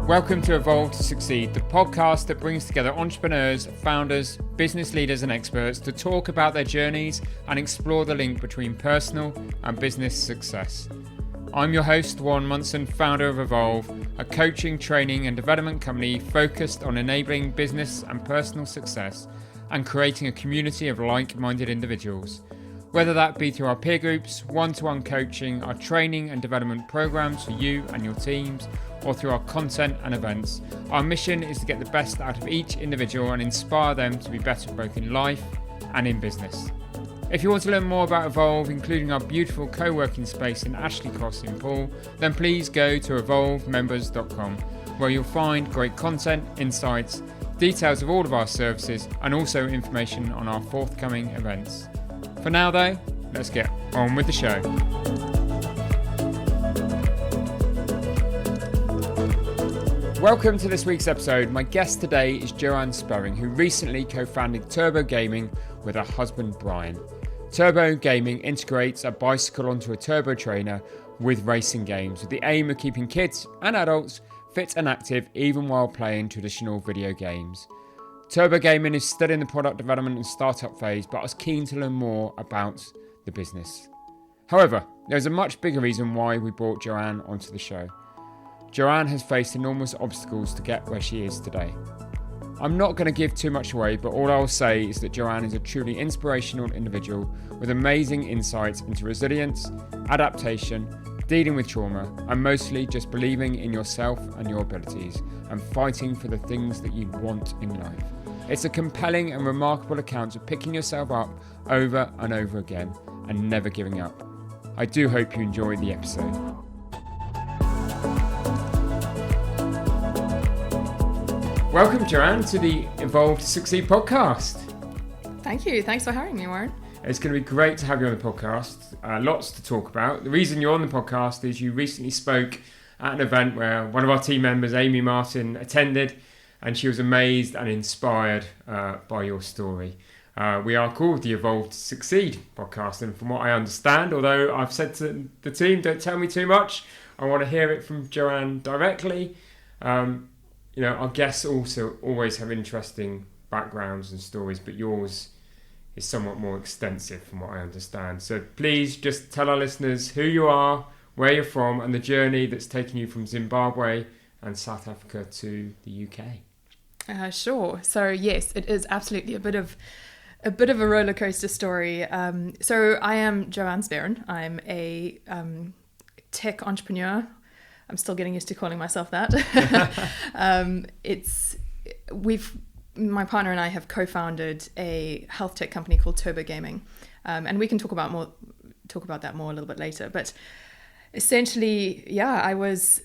Welcome to Evolve to Succeed, the podcast that brings together entrepreneurs, founders, business leaders and experts to talk about their journeys and explore the link between personal and business success. I'm your host, Warren Munson, founder of Evolve, a coaching, training and development company focused on enabling business and personal success and creating a community of like-minded individuals. Whether that be through our peer groups, one-to-one coaching, our training and development programs for you and your teams, or through our content and events, our mission is to get the best out of each individual and inspire them to be better both in life and in business. If you want to learn more about Evolve, including our beautiful co-working space in Ashley Cross in Poole, then please go to evolvemembers.com, where you'll find great content, insights, details of all of our services, and also information on our forthcoming events. For now though, let's get on with the show. Welcome to this week's episode. My guest today is Joanne Sperryn, who recently co-founded Turbo Gaming with her husband Brian. Turbo Gaming integrates a bicycle onto a turbo trainer with racing games, with the aim of keeping kids and adults fit and active even while playing traditional video games. Turbo Gaming is still in the product development and startup phase, but I was keen to learn more about the business. However, there's a much bigger reason why we brought Joanne onto the show. Joanne has faced enormous obstacles to get where she is today. I'm not going to give too much away, but all I'll say is that Joanne is a truly inspirational individual with amazing insights into resilience, adaptation, dealing with trauma, and mostly just believing in yourself and your abilities and fighting for the things that you want in life. It's a compelling and remarkable account of picking yourself up over and over again and never giving up. I do hope you enjoy the episode. Welcome, Joanne, to the Evolve to Succeed podcast. Thank you. Thanks for having me, Warren. It's going to be great to have you on the podcast. Lots to talk about. The reason you're on the podcast is you recently spoke at an event where one of our team members, Amy Martin, attended, and she was amazed and inspired by your story. We are called the Evolve to Succeed podcast, and from what I understand, although I've said to the team, don't tell me too much, I want to hear it from Joanne directly. Our guests also always have interesting backgrounds and stories, but yours is somewhat more extensive from what I understand. So please just tell our listeners who you are, where you're from, and the journey that's taken you from Zimbabwe and South Africa to the UK. Sure. So yes, it is absolutely a bit of a roller coaster story. So I am Joanne Sperryn. I'm a tech entrepreneur. I'm still getting used to calling myself that. My partner and I have co-founded a health tech company called Turbo Gaming, and we can talk about that more a little bit later. But essentially, I was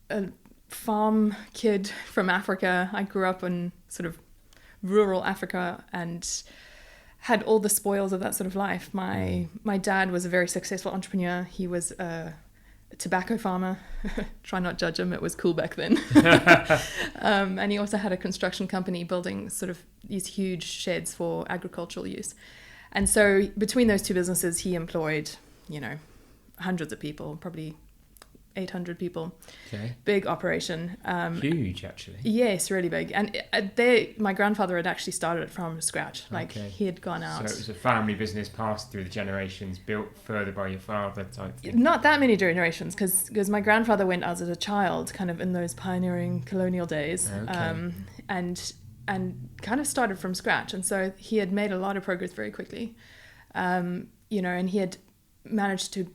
a farm kid from Africa. I grew up in sort of rural Africa and had all the spoils of that sort of life. My dad was a very successful entrepreneur. He was a tobacco farmer. Try not judge him, it was cool back then. And he also had a construction company building sort of these huge sheds for agricultural use. And so between those two businesses, he employed, hundreds of people, probably 800 people. Okay. Big operation. Huge, actually. Yes, really big. And my grandfather had actually started it from scratch. He had gone out. So it was a family business passed through the generations, built further by your father type thing. Not that many generations, because my grandfather went out as a child, kind of in those pioneering colonial days, and kind of started from scratch. And so he had made a lot of progress very quickly, and he had managed to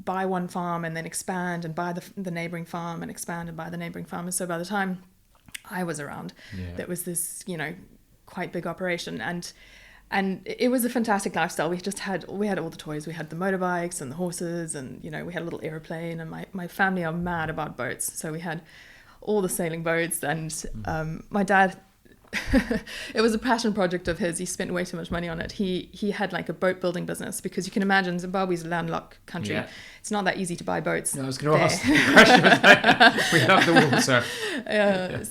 buy one farm and then expand and buy the neighboring farm and expand and buy the neighboring farm. And so by the time I was around, that was this, quite big operation. And it was a fantastic lifestyle. We had all the toys. We had the motorbikes and the horses and, we had a little airplane, and my family are mad about boats. So we had all the sailing boats, and my dad, it was a passion project of his. He spent way too much money on it. He had like a boat building business, because you can imagine Zimbabwe's a landlocked country. Yeah. It's not that easy to buy boats. No, I was going to ask the question. We have the water.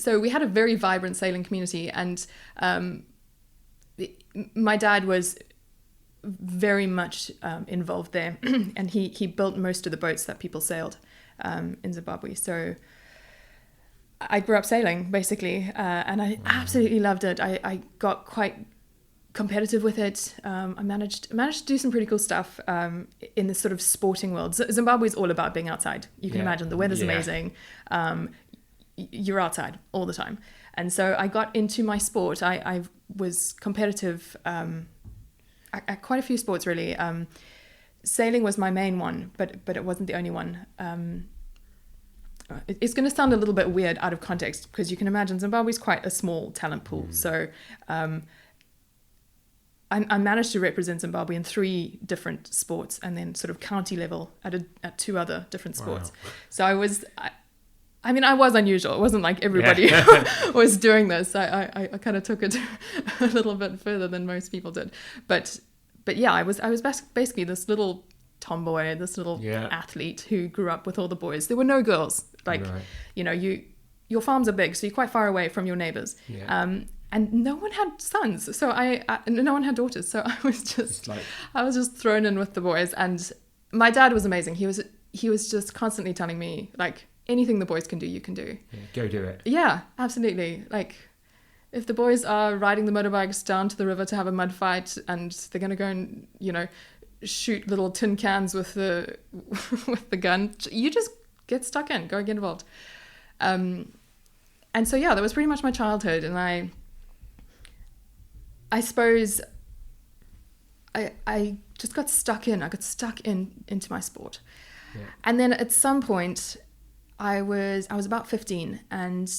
So we had a very vibrant sailing community, and my dad was very much involved there, and he built most of the boats that people sailed in Zimbabwe. So I grew up sailing basically, and I absolutely loved it. I got quite competitive with it. I managed to do some pretty cool stuff in this sort of sporting world. Zimbabwe is all about being outside. You can imagine the weather's amazing. You're outside all the time. And so I got into my sport. I was competitive at quite a few sports, really. Sailing was my main one, but it wasn't the only one. It's going to sound a little bit weird out of context, because you can imagine Zimbabwe's quite a small talent pool. So I managed to represent Zimbabwe in 3 different sports, and then sort of county level at 2 other different sports. Wow. So I was unusual. It wasn't like everybody was doing this. I kind of took it a little bit further than most people did. But yeah, I was basically this little tomboy, this little athlete who grew up with all the boys. There were no girls. Like, your farms are big, so you're quite far away from your neighbors. Yeah. And no one had sons, so no one had daughters. So I was just thrown in with the boys. And my dad was amazing. He was just constantly telling me, like, anything the boys can do, you can do. Yeah, go do it. Yeah, absolutely. Like, if the boys are riding the motorbikes down to the river to have a mud fight, and they're going to go and, shoot little tin cans with the gun, you just get stuck in, go get involved. And so, yeah, that was pretty much my childhood. And I suppose I just got stuck in. I got stuck into my sport. Yeah. And then at some point, I was about 15, and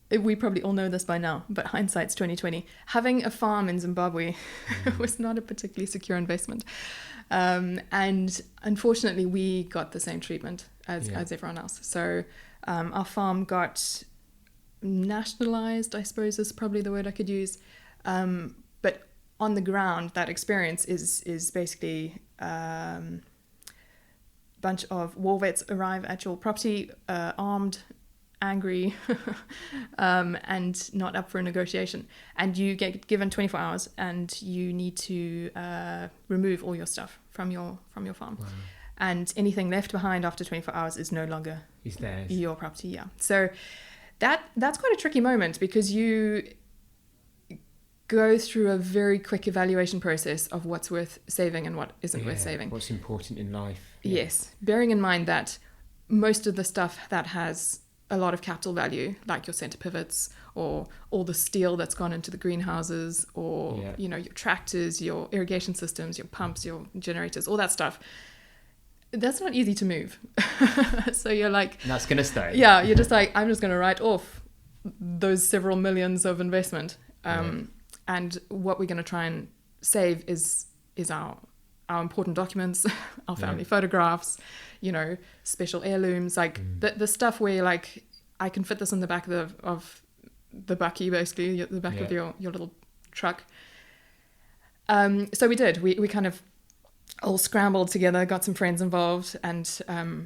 we probably all know this by now, but hindsight's 2020. Having a farm in Zimbabwe was not a particularly secure investment. And unfortunately, we got the same treatment as everyone else. So our farm got nationalized, I suppose is probably the word I could use. But on the ground, that experience is basically bunch of war vets arrive at your property, armed, angry, and not up for a negotiation. And you get given 24 hours, and you need to remove all your stuff from your farm. Wow. And anything left behind after 24 hours is no longer your property. Yeah. So that's quite a tricky moment, because you go through a very quick evaluation process of what's worth saving and what isn't worth saving. What's important in life. Yeah. Yes. Bearing in mind that most of the stuff that has a lot of capital value, like your center pivots or all the steel that's gone into the greenhouses, or your tractors, your irrigation systems, your pumps, your generators, all that stuff, that's not easy to move. So you're like, that's gonna stay. Yeah, you're just like, I'm just gonna write off those several millions of investment. And what we're going to try and save is our important documents, our family photographs, special heirlooms, like the stuff where, like, I can fit this in the back of the bucky, basically, the back of your little truck. So we did. We kind of all scrambled together, got some friends involved, and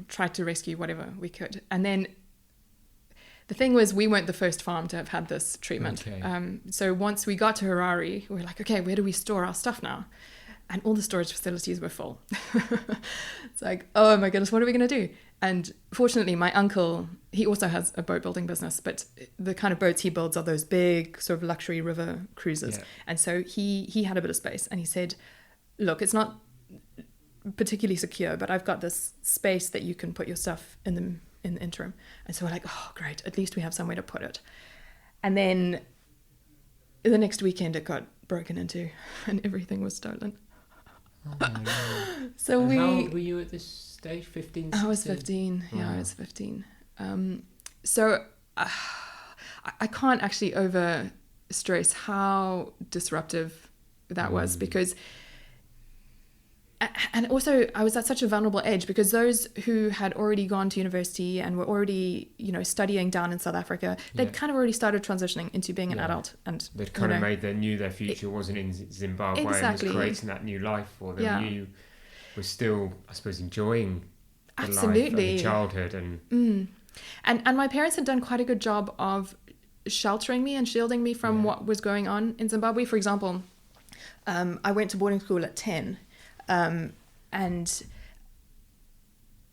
tried to rescue whatever we could. And then the thing was, we weren't the first farm to have had this treatment. Okay. So once we got to Harare, we were like, okay, where do we store our stuff now? And all the storage facilities were full. It's like, oh my goodness, what are we going to do? And fortunately, my uncle, he also has a boat building business, but the kind of boats he builds are those big sort of luxury river cruisers. Yeah. And so he had a bit of space, and he said, look, it's not particularly secure, but I've got this space that you can put your stuff in the interim. And so we're like, oh great, at least we have somewhere to put it. And then the next weekend it got broken into and everything was stolen. Oh my God. So how old were you at this stage? 15, 16? I was 15. Wow. Yeah, I was 15. So I can't actually over stress how disruptive that was, because and also I was at such a vulnerable age, because those who had already gone to university and were already, studying down in South Africa, they'd kind of already started transitioning into being an kidult, and they'd kind of knew their future wasn't in Zimbabwe, exactly. and was creating that new life for them. You were still, I suppose, enjoying the absolutely life of the childhood, and my parents had done quite a good job of sheltering me and shielding me from what was going on in Zimbabwe. For example, I went to boarding school at 10. And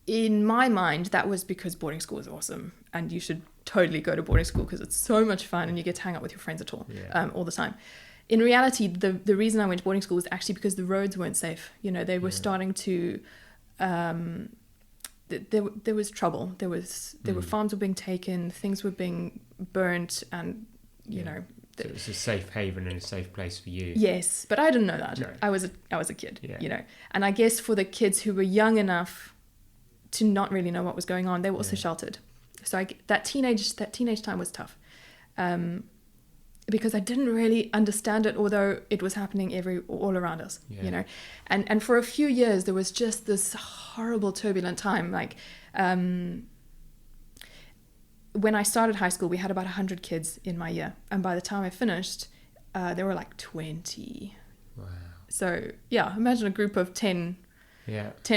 in my mind, that was because boarding school was awesome. and you should totally go to boarding school because it's so much fun and you get to hang out with your friends all the time. In reality, the reason I went to boarding school was actually because the roads weren't safe. They were starting to there was trouble. There were farms were being taken, things were being burnt, and so it was a safe haven and a safe place for you. Yes, but I didn't know that. No. I was a kid, and I guess for the kids who were young enough to not really know what was going on, they were also sheltered. So that teenage time was tough, because I didn't really understand it, although it was happening all around us, and for a few years there was just this horrible turbulent time. Like when I started high school, we had about 100 kids in my year, and by the time I finished, there were like 20. Wow. So imagine a group of 10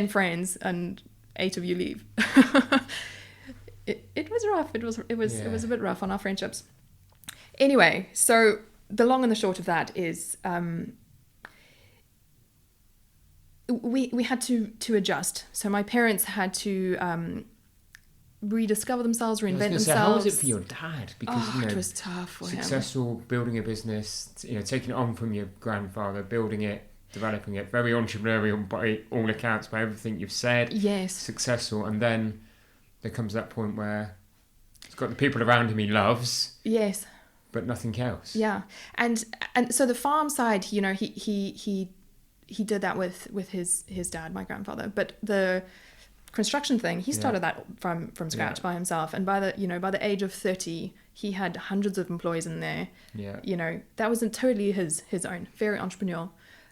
friends and 8 of you leave. It was rough. It was a bit rough on our friendships. Anyway, so the long and the short of that is we had to adjust. So my parents had to rediscover themselves, reinvent themselves. How was it for your dad? Because it was tough for him. Successful, building a business, taking it on from your grandfather, building it, developing it, very entrepreneurial by all accounts, by everything you've said. Yes. Successful, and then there comes that point where he's got the people around him he loves. Yes. But nothing else. Yeah, and so the farm side, he did that with his dad, my grandfather. But the construction thing, he started that from scratch by himself. And by the age of 30, he had hundreds of employees in there. Yeah. That wasn't totally his own. Very entrepreneurial,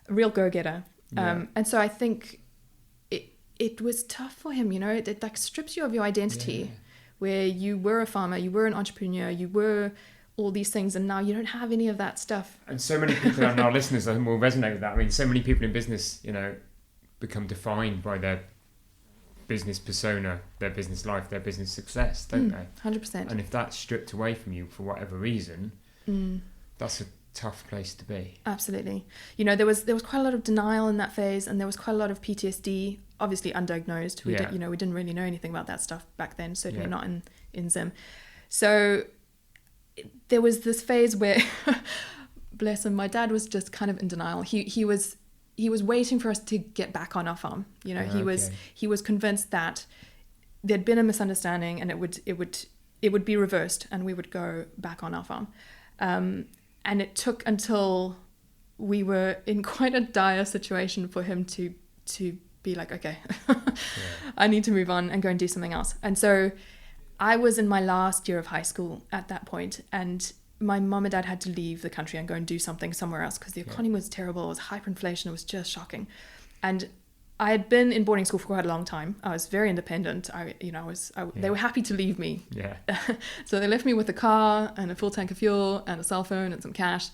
a real go-getter. And so I think it was tough for him. It like strips you of your identity, where you were a farmer, you were an entrepreneur, you were all these things, and now you don't have any of that stuff. And so many people, and our listeners, I think, will resonate with that. I mean, so many people in business, become defined by their business persona, their business life, their business success, don't they? 100%. And if that's stripped away from you for whatever reason, that's a tough place to be. Absolutely. There was quite a lot of denial in that phase, and there was quite a lot of PTSD, obviously undiagnosed. We didn't really know anything about that stuff back then, certainly not in Zim. So there was this phase where, bless him, my dad was just kind of in denial. He was waiting for us to get back on our farm. He was convinced that there'd been a misunderstanding, and it would be reversed, and we would go back on our farm. And it took until we were in quite a dire situation for him to be like, okay, I need to move on and go and do something else. And so I was in my last year of high school at that point, and my mom and dad had to leave the country and go and do something somewhere else because the economy was terrible. It was hyperinflation. It was just shocking. And I had been in boarding school for quite a long time. I was very independent. They were happy to leave me. Yeah. So they left me with a car and a full tank of fuel and a cell phone and some cash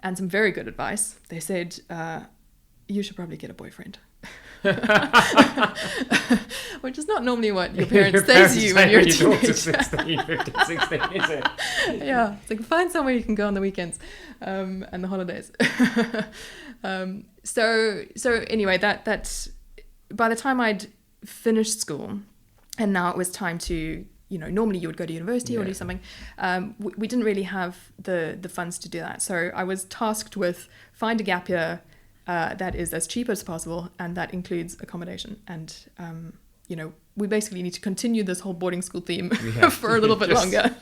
and some very good advice. They said, you should probably get a boyfriend. Which is not normally what your parents say to you when you're a teenager. 16, 15, 16, is it? Yeah, it's like find somewhere you can go on the weekends and the holidays. So anyway, that by the time I'd finished school, and now it was time to, normally you would go to university or do something. We didn't really have the funds to do that. So I was tasked with find a gap year that is as cheap as possible, and that includes accommodation. And, we basically need to continue this whole boarding school theme for a little bit longer.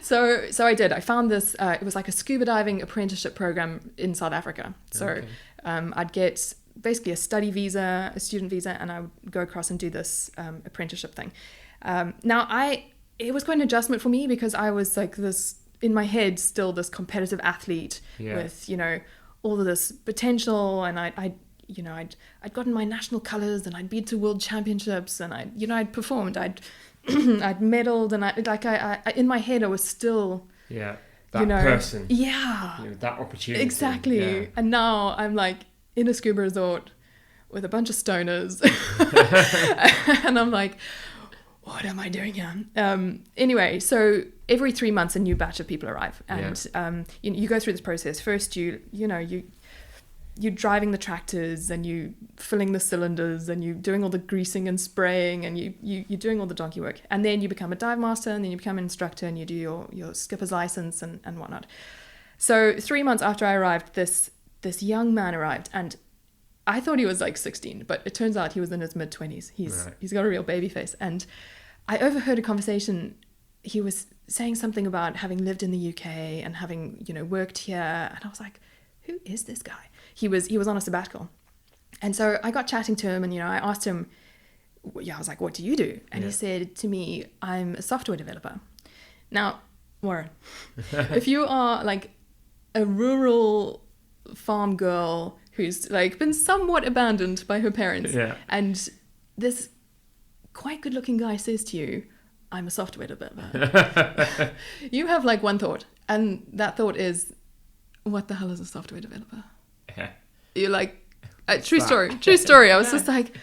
So I did. I found this, it was like a scuba diving apprenticeship program in South Africa. So I'd get basically a study visa, a student visa, and I would go across and do this apprenticeship thing. It was quite an adjustment for me because I was like this, in my head, still this competitive athlete with, all of this potential, and I'd gotten my national colours, and I'd been to world championships, and I'd performed, I'd medaled, and I in my head I was still that person, that opportunity, exactly. And now I'm like in a scuba resort with a bunch of stoners, and I'm like, what am I doing here? Anyway, so every 3 months a new batch of people arrive, and you go through this process. First, you you're driving the tractors and you filling the cylinders and you doing all the greasing and spraying and you're doing all the donkey work. And then you become a dive master and then you become an instructor and you do your skipper's license and whatnot. So 3 months after I arrived, this young man arrived, and I thought he was like 16, but it turns out he was in his mid-20s. He's got a real baby face. And I overheard a conversation. He was saying something about having lived in the UK and having, worked here. And I was like, who is this guy? He was on a sabbatical. And so I got chatting to him and, I asked him, I was like, what do you do? And he said to me, I'm a software developer. Now, Warren, if you are like a rural farm girl who's like been somewhat abandoned by her parents, and this quite good looking guy says to you, I'm a software developer, you have like one thought, and that thought is, what the hell is a software developer? You're like, true story. I was just like,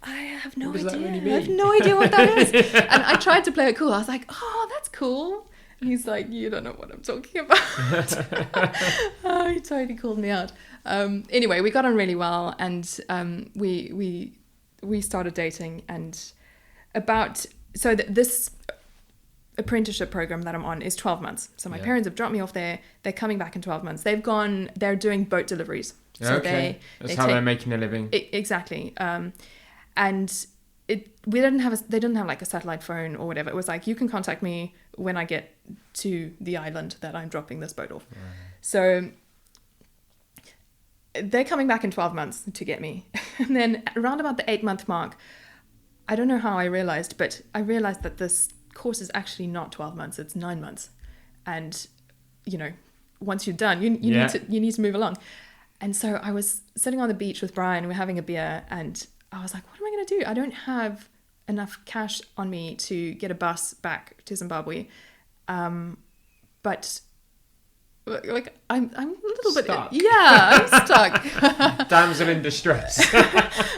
I have no idea. Really I have no idea what that is. And I tried to play it cool. I was like, oh, that's cool. And he's like, you don't know what I'm talking about. Oh, he totally called me out. Anyway, we got on really well, and we started dating. And this apprenticeship program that I'm on is 12 months. So my parents have dropped me off there. They're coming back in 12 months. They're doing boat deliveries. So okay. They're making a living. Exactly. And they didn't have like a satellite phone or whatever. It was like, you can contact me when I get to the island that I'm dropping this boat off. Right. So they're coming back in 12 months to get me. And then around about the 8-month mark, I don't know how I realized that this course is actually not 12 months, it's 9 months. And, once you're done, you need to move along. And so I was sitting on the beach with Brian, we were having a beer, and I was like, what am I going to do? I don't have enough cash on me to get a bus back to Zimbabwe. But like I'm a little stuck. bit, I'm stuck. Damsel in distress.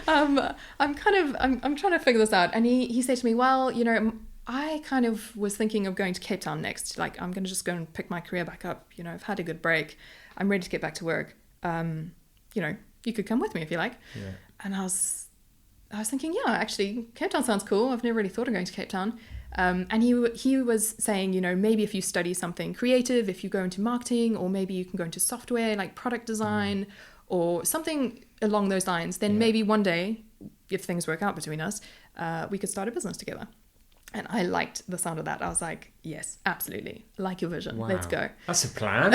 I'm trying to figure this out. And he said to me, well, I kind of was thinking of going to Cape Town next. Like, I'm going to just go and pick my career back up. I've had a good break. I'm ready to get back to work. You could come with me if you like. Yeah. And I was thinking, actually, Cape Town sounds cool. I've never really thought of going to Cape Town. And he was saying, maybe if you study something creative, if you go into marketing, or maybe you can go into software, like product design, or something along those lines, then maybe one day, if things work out between us, we could start a business together. And I liked the sound of that. I was like, yes, absolutely. I like your vision. Wow. Let's go. That's a plan.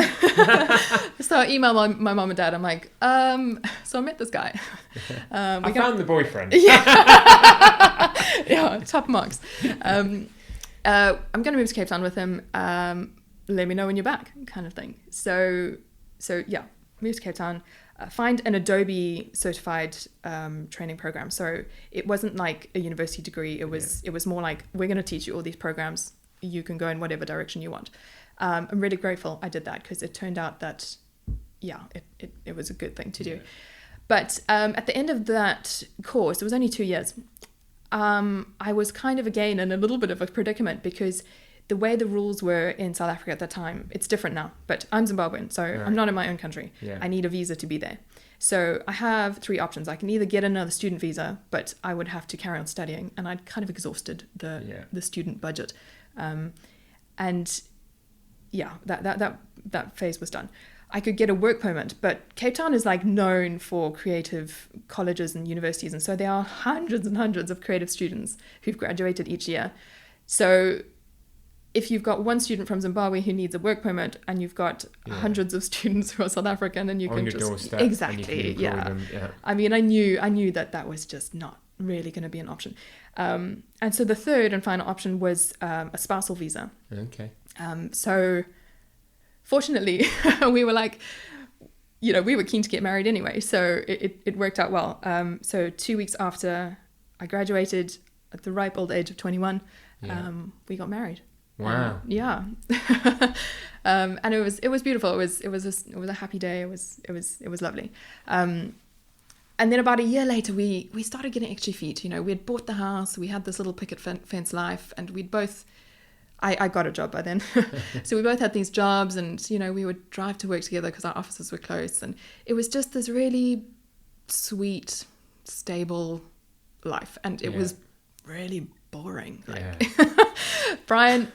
So I emailed my mom and dad. I'm like, so I met this guy. I found the boyfriend. Top marks. I'm going to move to Cape Town with him. Let me know when you're back, kind of thing. So move to Cape Town. Find an Adobe certified training program. So it wasn't like a university degree. It was more like, we're going to teach you all these programs. You can go in whatever direction you want. I'm really grateful I did that, because it turned out that, it was a good thing to do. But at the end of that course, it was only 2 years. I was kind of, again, in a little bit of a predicament, because the way the rules were in South Africa at that time, it's different now, but I'm Zimbabwean, so I'm not in my own country. Yeah. I need a visa to be there. So I have 3 options. I can either get another student visa, but I would have to carry on studying, and I'd kind of exhausted the student budget. That phase was done. I could get a work permit, but Cape Town is like known for creative colleges and universities, and so there are hundreds and hundreds of creative students who've graduated each year. So if you've got one student from Zimbabwe who needs a work permit, and you've got hundreds of students who are South African, and you on can your just doorstep, exactly, them, I mean, I knew that was just not really going to be an option. And so the third and final option was a spousal visa. Okay. So fortunately, we were like, we were keen to get married anyway, so it worked out well. So 2 weeks after I graduated, at the ripe old age of 21, we got married. Wow. And it was beautiful. It was a happy day. It was lovely. And then about a year later, we started getting itchy feet. We had bought the house. We had this little picket fence life, and we'd both I got a job by then. So we both had these jobs, and, you know, we would drive to work together because our offices were close. And it was just this really sweet, stable life. And it was really boring. Like, Brian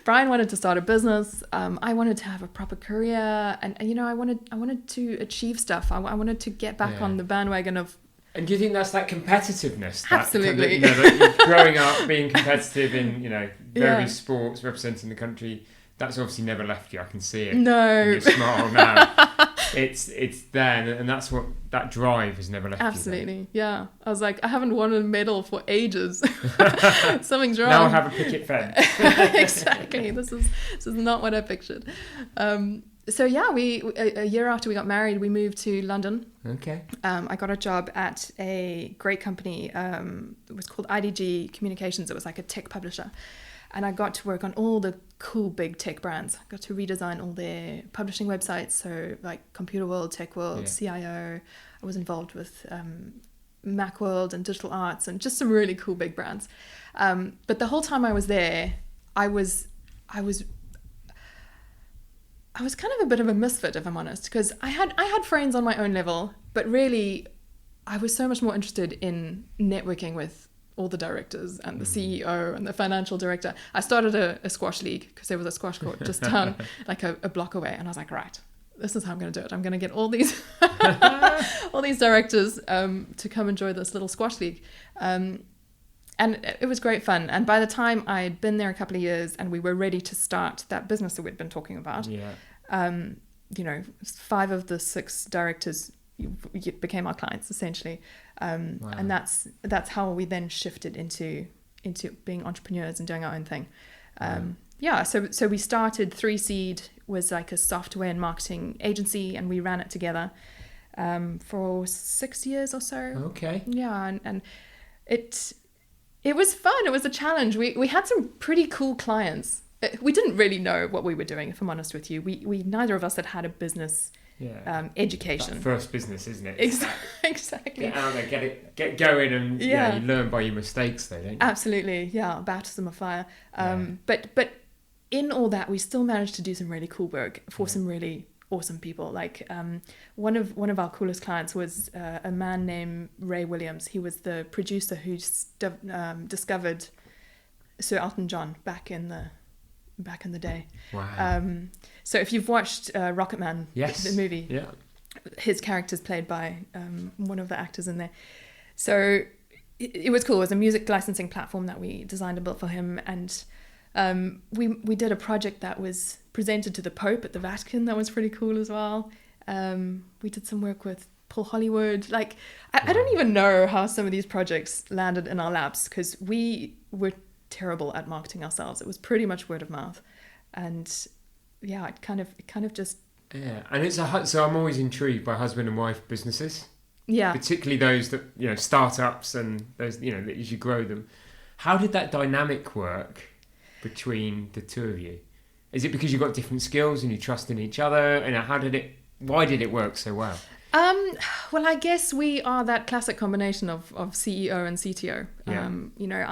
wanted to start a business. I wanted to have a proper career, and you know, I wanted to achieve stuff. I wanted to get back on the bandwagon of. And do you think that's that competitiveness? Absolutely. That, you know, that growing up being competitive in, you know, various sports, representing the country, that's obviously never left you. I can see it. No. In your smile now. It's there, and that's what that drive has never left you. Absolutely, yeah. I was like, I haven't won a medal for ages. Something's wrong. Now I have a picket fence. Exactly. This is not what I pictured. So yeah, a year after we got married, we moved to London. Okay. I got a job at a great company. It was called IDG Communications. It was like a tech publisher. And I got to work on all the cool big tech brands. I got to redesign all their publishing websites. So like Computer World, Tech World, CIO. I was involved with Macworld and Digital Arts and just some really cool big brands. But the whole time I was there, I was kind of a bit of a misfit, if I'm honest, because I had friends on my own level, but really I was so much more interested in networking with all the directors and the CEO and the financial director. I started a squash league because there was a squash court just down like a block away, and I was like, right, this is how I'm going to do it. I'm going to get all these all these directors to come enjoy this little squash league. And it was great fun. And by the time I'd been there a couple of years and we were ready to start that business that we'd been talking about, you know, 5 of the 6 directors became our clients essentially. Wow. And that's how we then shifted into being entrepreneurs and doing our own thing. So we started 3Seed, was like a software and marketing agency, and we ran it together for 6 years or so. Okay. Yeah, and it was fun. It was a challenge. We had some pretty cool clients. We didn't really know what we were doing, if I'm honest with you. We neither of us had a business education. That first business, isn't it? Exactly. Get out there, get going, and you learn by your mistakes, though, don't you? Absolutely, yeah. Baptism of fire. But in all that, we still managed to do some really cool work for some really awesome people. Like one of our coolest clients was a man named Ray Williams. He was the producer who discovered Sir Elton John back in the day. Wow. So if you've watched Rocketman, the movie, his character's played by one of the actors in there. So it was cool. It was a music licensing platform that we designed and built for him. And we did a project that was presented to the Pope at the Vatican. That was pretty cool as well. We did some work with Paul Hollywood. Like, I don't even know how some of these projects landed in our laps, because we were terrible at marketing ourselves. It was pretty much word of mouth, and it kind of just and it's so I'm always intrigued by husband and wife businesses, particularly those that, you know, startups and those, you know, that as you grow them. How did that dynamic work between the two of you? Is it because you've got different skills and you trust in each other, and why did it work so well? Well, I guess we are that classic combination of CEO and CTO. You know,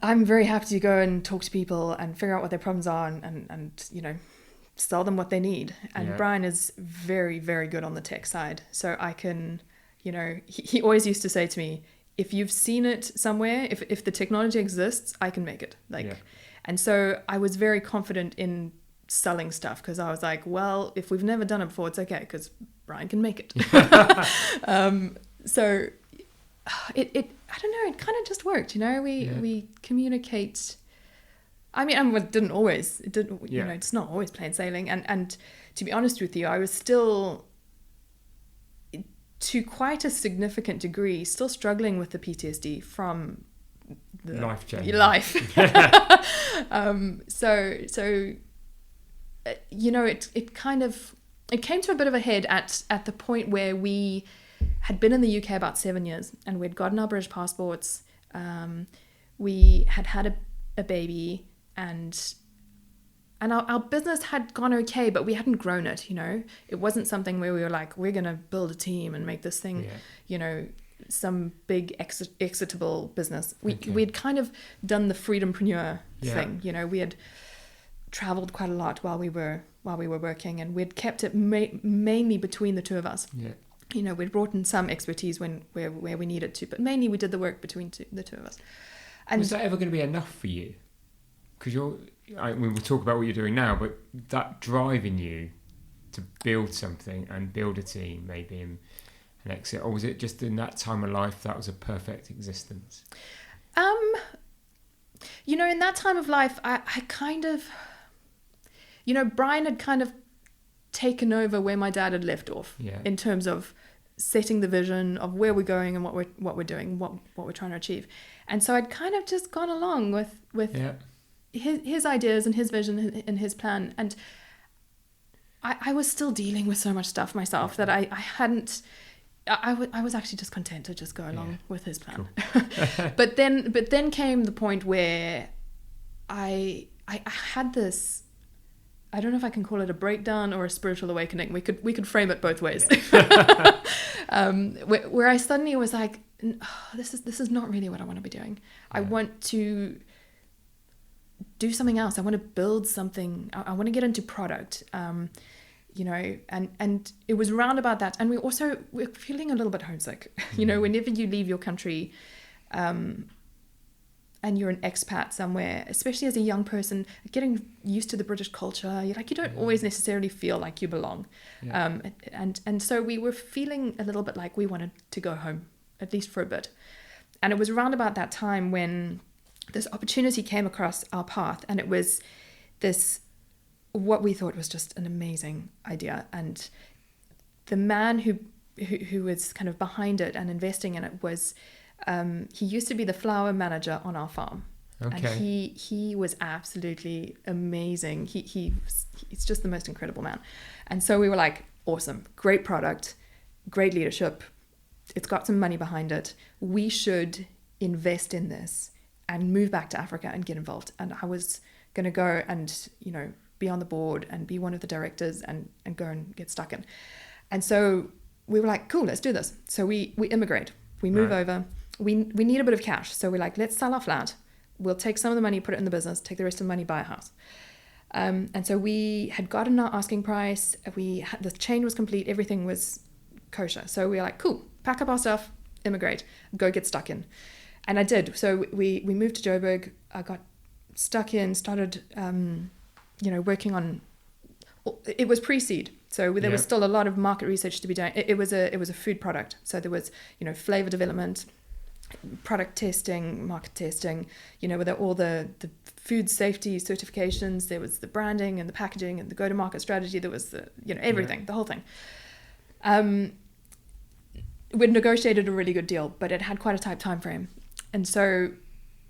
I'm very happy to go and talk to people and figure out what their problems are and you know, sell them what they need. And Brian is very, very good on the tech side. So I can, you know, he always used to say to me, if you've seen it somewhere, if the technology exists, I can make it. And so I was very confident in selling stuff, because I was like, well, if we've never done it before, it's okay, because Brian can make it. So it I don't know, it kind of just worked, you know. We communicate. I mean, it didn't always. It didn't. You know, it's not always plain sailing. And to be honest with you, I was still, to quite a significant degree, still struggling with the PTSD from the life. So you know, it came to a bit of a head at the point where we had been in the UK about 7 years, and we'd gotten our British passports. We had a baby, and our business had gone okay, but we hadn't grown it, you know. It wasn't something where we were like, we're going to build a team and make this thing, you know, some big exitable business. Okay. We'd kind of done the freedompreneur Yeah. thing. We had traveled quite a lot while we were working, and we'd kept it mainly between the two of us. Yeah. We'd brought in some expertise where we needed to, but mainly we did the work between the two of us. And was that ever going to be enough for you? Because we'll talk about what you're doing now, but that driving you to build something and build a team, maybe an exit, or was it just in that time of life that was a perfect existence? In that time of life, I kind of, Brian had kind of taken over where my dad had left off. Yeah. In terms of setting the vision of where we're going and what we're doing, what we're trying to achieve. And so I'd kind of just gone along with Yeah. his ideas and his vision and his plan. And I was still dealing with so much stuff myself that I hadn't. I was actually just content to just go along with his plan. Cool. but then came the point where I had this. I don't know if I can call it a breakdown or a spiritual awakening. We could frame it both ways. Yeah. Where I suddenly was like, this is not really what I want to be doing. I want to do something else. I want to build something. I want to get into product. And it was round about that. And we're feeling a little bit homesick. Whenever you leave your country, and you're an expat somewhere, especially as a young person, getting used to the British culture, you don't always necessarily feel like you belong. Yeah. And so we were feeling a little bit like we wanted to go home, at least for a bit. And it was around about that time when this opportunity came across our path, and it was what we thought was just an amazing idea. And the man who was kind of behind it and investing in it was, he used to be the flower manager on our farm. Okay. And he was absolutely amazing. He's just the most incredible man. And so we were like, awesome, great product, great leadership. It's got some money behind it. We should invest in this and move back to Africa and get involved. And I was going to go and, be on the board and be one of the directors and go and get stuck in. And so we were like, cool, let's do this. So we immigrate. We move over. We need a bit of cash. So we're like, let's sell our flat. We'll take some of the money, put it in the business, take the rest of the money, buy a house. And so we had gotten our asking price. The chain was complete. Everything was kosher. So we were like, cool, pack up our stuff, immigrate, go get stuck in. And I did. So we moved to Joburg. I got stuck in, started, working on, it was pre-seed. So there was still a lot of market research to be done. It was a food product. So there was, flavor development, product testing, market testing, with all the food safety certifications. There was the branding and the packaging and the go-to-market strategy. There was everything, the whole thing. We'd negotiated a really good deal, but it had quite a tight time frame. And so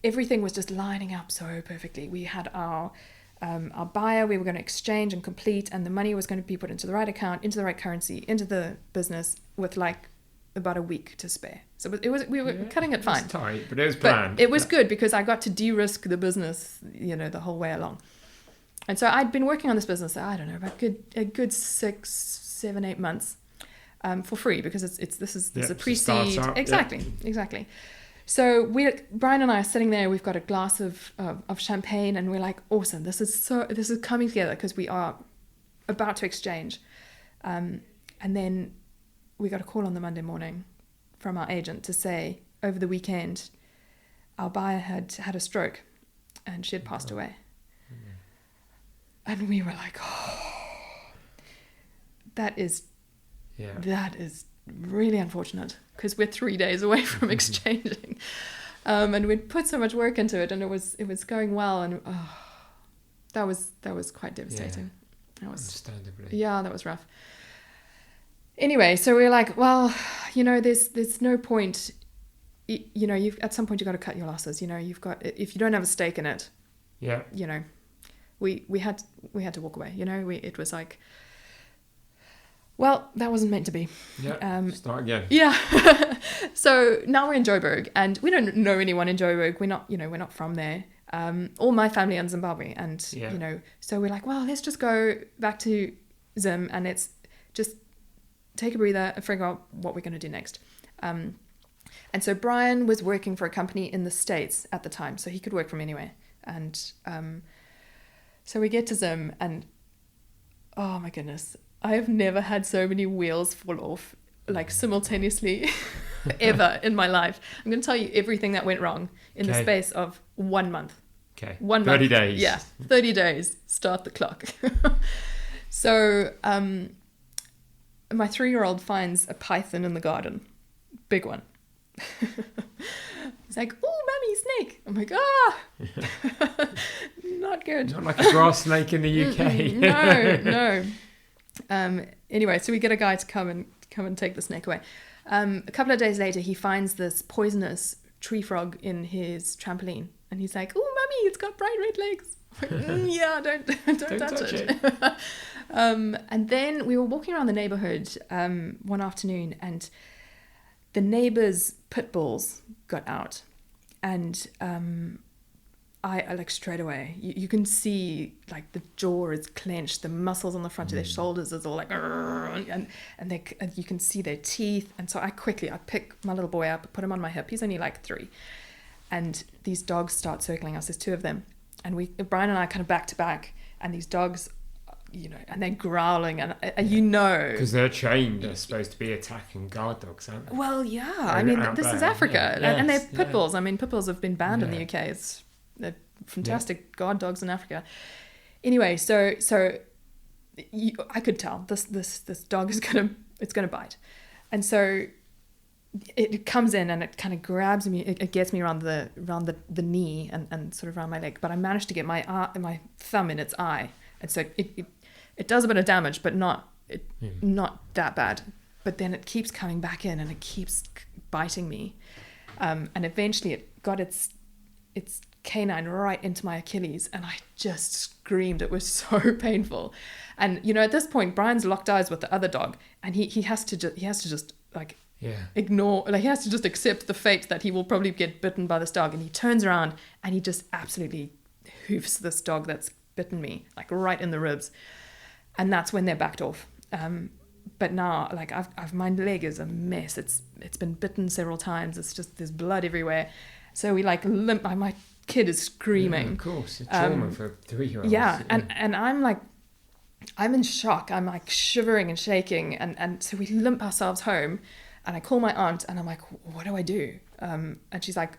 everything was just lining up so perfectly. We had our buyer, we were going to exchange and complete, and the money was going to be put into the right account, into the right currency, into the business with like about a week to spare. So we were cutting it fine. It was tight, but it was planned. But it was good because I got to de-risk the business, the whole way along. And so I'd been working on this business, I don't know, about a good 6, 7, 8 months for free, because this is a pre-seed. Exactly. So Brian and I are sitting there. We've got a glass of champagne, and we're like, awesome. This is coming together because we are about to exchange. And then we got a call on the Monday morning from our agent to say, over the weekend, our buyer had a stroke, and she had passed away. And we were like, oh, that is really unfortunate, because we're 3 days away from exchanging. And we'd put so much work into it, and it was going well, and that was quite devastating. Yeah, understandably. Yeah, that was rough. Anyway, so we were like, well, there's no point, you've at some point you've got to cut your losses. You've got, if you don't have a stake in it, we had to walk away. It was like, well, that wasn't meant to be. Yeah. Start again. Yeah. So now we're in Joburg, and we don't know anyone in Joburg. We're not from there. All my family are in Zimbabwe, and so we're like, well, let's just go back to Zim, and let's just take a breather and figure out what we're going to do next. And so Brian was working for a company in the States at the time, so he could work from anywhere. And so we get to Zim, and oh my goodness, I have never had so many wheels fall off like simultaneously ever in my life. I'm going to tell you everything that went wrong in the space of 1 month. Okay. 1 month. 30 days. Yeah, 30 days. Start the clock. So my 3-year-old finds a python in the garden. Big one. He's like, oh, mummy, snake. I'm like, not good. Not like a grass snake in the UK. No. Anyway, so we get a guy to come and take the snake away. A couple of days later, he finds this poisonous tree frog in his trampoline. And he's like, oh, mummy, it's got bright red legs. I'm like, yeah, don't touch it. And then we were walking around the neighborhood one afternoon, and the neighbor's pit bulls got out. And I like straight away, you can see like the jaw is clenched, the muscles on the front of their shoulders is all like, and you can see their teeth. And so I pick my little boy up, put him on my hip. He's only like 3. And these dogs start circling us. There's 2 of them. And Brian and I kind of back to back, and these dogs, and they're growling, and because they're trained, they're supposed to be attacking guard dogs, aren't they? Well, yeah. I mean, this is Africa, yeah. And they're pit bulls. I mean, pit bulls have been banned in the UK. They're fantastic guard dogs in Africa. Anyway, so I could tell this dog is gonna bite, and so it comes in and it kind of grabs me. It gets me around the knee and sort of around my leg. But I managed to get my thumb in its eye, and so it does a bit of damage, but not that bad. But then it keeps coming back in and it keeps biting me, and eventually it got its canine right into my Achilles, and I just screamed. It was so painful. And at this point, Brian's locked eyes with the other dog, and he has to just like ignore, like he has to just accept the fate that he will probably get bitten by this dog. And he turns around and he just absolutely hoofs this dog that's bitten me, like right in the ribs. And that's when they're backed off. But now, like my leg is a mess. It's been bitten several times. It's just, there's blood everywhere. So we like limp. My kid is screaming. Yeah, of course, it's trauma for 3-year-olds. Yeah, and I'm in shock. I'm like shivering and shaking, and so we limp ourselves home. And I call my aunt, and I'm like, what do I do? And she's like,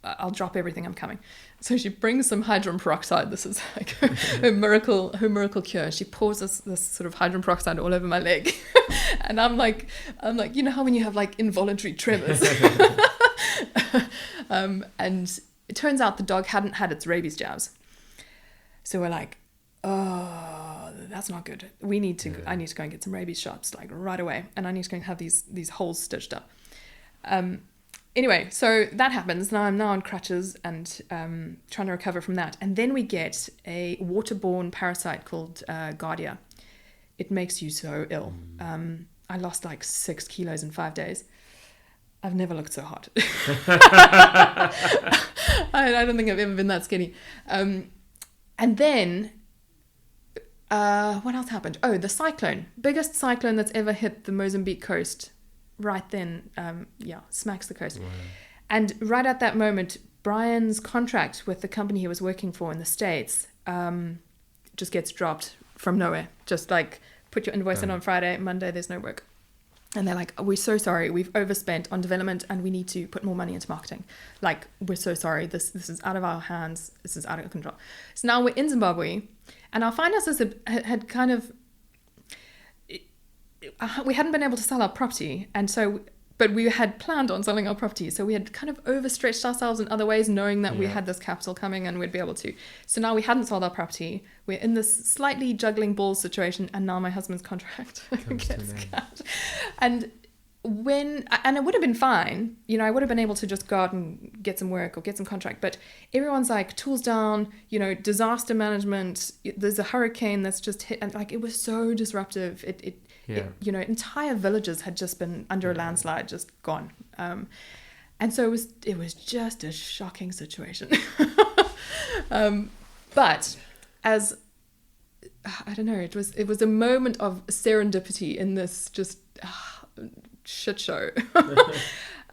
I'll drop everything, I'm coming. So she brings some hydrogen peroxide. This is like her miracle cure. She pours this sort of hydrogen peroxide all over my leg. And I'm like, you know how when you have like involuntary tremors? And it turns out the dog hadn't had its rabies jabs. So we're like, oh, that's not good. I need to go and get some rabies shots like right away. And I need to go and have these holes stitched up. Anyway, so that happens. Now I'm on crutches and trying to recover from that. And then we get a waterborne parasite called Giardia. It makes you so ill. I lost like 6 kilos in 5 days. I've never looked so hot. I don't think I've ever been that skinny. And then, what else happened? Oh, the cyclone. Biggest cyclone that's ever hit the Mozambique coast. Right then, smacks the coast. Wow. And right at that moment, Brian's contract with the company he was working for in the States just gets dropped from nowhere. Just like, put your invoice in on Friday, Monday, there's no work. And they're like, we're so sorry, we've overspent on development and we need to put more money into marketing. Like, we're so sorry, this is out of our hands, this is out of control. So now we're in Zimbabwe, and our finances had kind of, we hadn't been able to sell our property, and so, but we had planned on selling our property, so we had kind of overstretched ourselves in other ways, knowing that we had this capital coming and we'd be able to. So now we hadn't sold our property, we're in this slightly juggling balls situation, and now my husband's contract gets cut. And it would have been fine, I would have been able to just go out and get some work or get some contract, but everyone's like, tools down, disaster management, there's a hurricane that's just hit, and like it was so disruptive. Entire villages had just been under a landslide, just gone. And so it was just a shocking situation. But as I don't know, it was a moment of serendipity in this just shit show.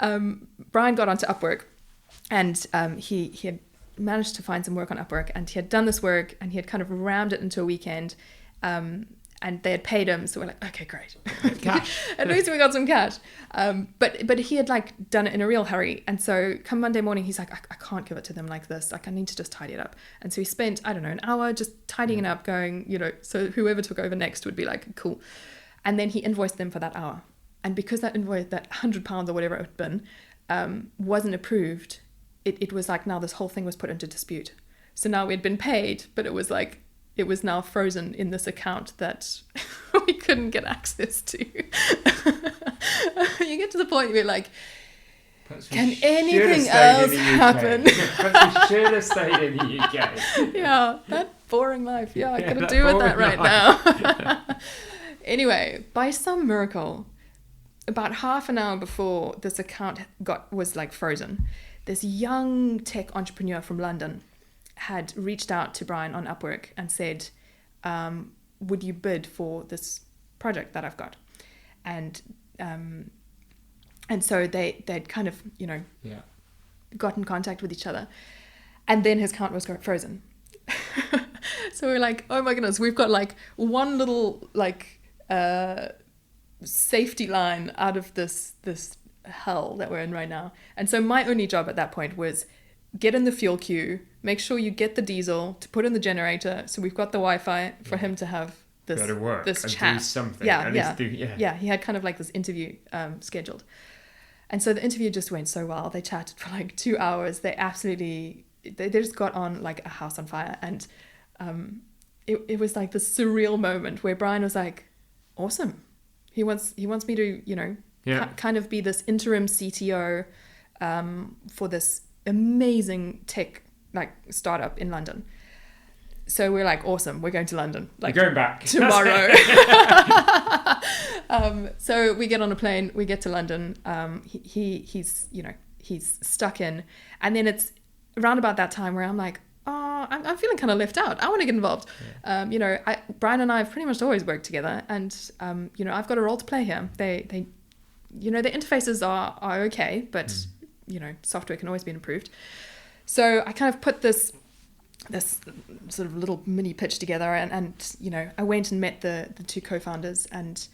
Brian got onto Upwork, and he had managed to find some work on Upwork, and he had done this work, and he had kind of rammed it into a weekend, and they had paid him, so we're like, okay, great, Cash. at least we got some cash. But he had like done it in a real hurry, and so come Monday morning, he's like, I can't give it to them like this, like I need to just tidy it up. And so he spent, I don't know, an hour just tidying it up, going, so whoever took over next would be like, cool. And then he invoiced them for that hour, and because that invoice, that £100 or whatever it had been, wasn't approved, it was like now this whole thing was put into dispute. So now we had been paid, but it was like, it was now frozen in this account that we couldn't get access to. You get to the point where you're like, can anything else happen? We should have stayed in the UK. Yeah, that boring life. Yeah, I could do with that right now. Anyway, by some miracle, about half an hour before this account was like frozen, this young tech entrepreneur from London had reached out to Brian on Upwork and said, would you bid for this project that I've got? And so they'd kind of, got in contact with each other. And then his account was frozen. So we're like, oh my goodness, we've got like one little like safety line out of this hell that we're in right now. And so my only job at that point was get in the fuel queue, make sure you get the diesel to put in the generator, so we've got the Wi-Fi for him to have this chat. Do something. Yeah, he had kind of like this interview scheduled. And so the interview just went so well. They chatted for like 2 hours. They just got on like a house on fire. And it was like this surreal moment where Brian was like, awesome. He wants me to, kind of be this interim CTO for this amazing tech like startup in London. So we're like, awesome, we're going to London. Like, you're going back tomorrow. So we get on a plane, we get to London. He's stuck in, and then it's around about that time where I'm like, oh, I'm feeling kind of left out. I want to get involved. Yeah. Brian and I have pretty much always worked together, and I've got a role to play here. They the interfaces are okay, but software can always be improved. So I kind of put this sort of little mini pitch together, and I went and met the two co-founders, and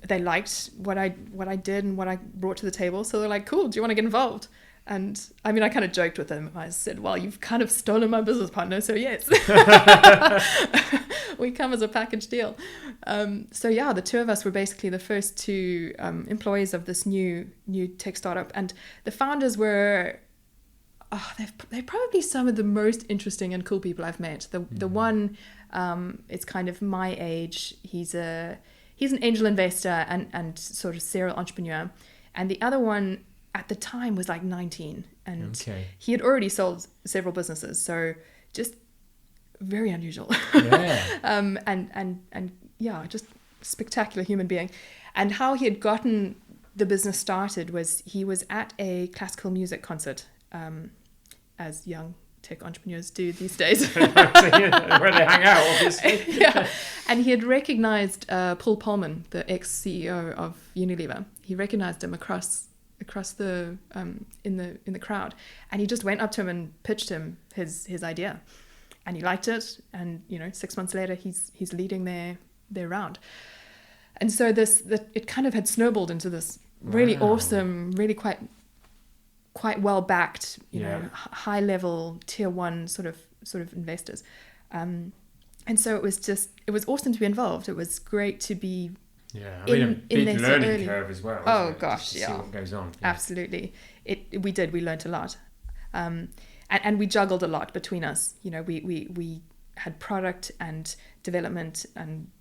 they liked what I did and what I brought to the table. So they're like, cool, do you want to get involved? And I mean, I kind of joked with them. I said, well, you've kind of stolen my business partner, so yes. We come as a package deal. So yeah, the two of us were basically the first two employees of this new tech startup. And the founders were, they're probably some of the most interesting and cool people I've met. The one is kind of my age. He's an angel investor and sort of serial entrepreneur. And the other one at the time was like 19, and he had already sold several businesses. So just very unusual. Yeah. And yeah, just spectacular human being. And how he had gotten the business started was he was at a classical music concert, as young tech entrepreneurs do these days. Where they hang out, obviously. Yeah. And he had recognized Paul Polman, the ex-CEO of Unilever. He recognized him across the in the crowd, and he just went up to him and pitched him his idea, and he liked it. And 6 months later, he's leading their round. And so it kind of had snowballed into this really awesome, really quite well backed, high level tier one sort of investors. And so it was awesome to be involved. It was great to be a big learning curve as well. Oh gosh, yeah. See what goes on. Yeah. Absolutely. We learned a lot. And we juggled a lot between us. We had product and development and